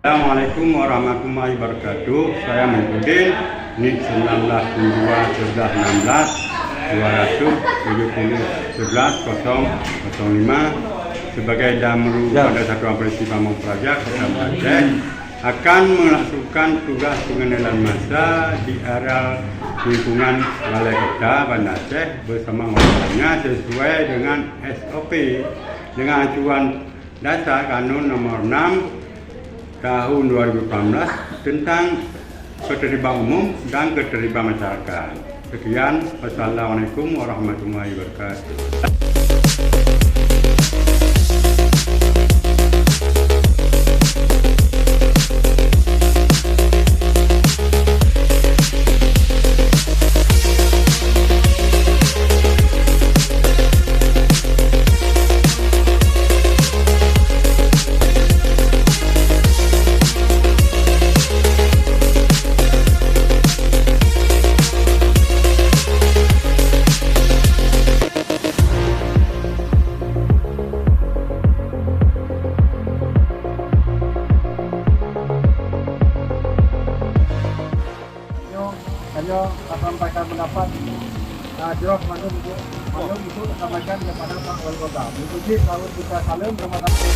Assalamualaikum warahmatullahi wabarakatuh. Saya Mengkudin. Ini 19.11.16.270.11.005 sebagai Damru pada Satuan Polisi Pamong Praja Kota Aceh akan melakukan tugas pengendalian massa di area lingkungan Balai Kota Banda Aceh bersama warganya sesuai dengan SOP dengan acuan dasar Kanun Nomor 6 Tahun 2018 tentang keterlibatan umum dan keterlibatan masyarakat. Sekian, wassalamualaikum warahmatullahi wabarakatuh. Hanya sampaikan pendapat Jerof Manum itu sampaikan kepada Pak Wali Kota. Mengikuti tahun kita salam, terima kasih.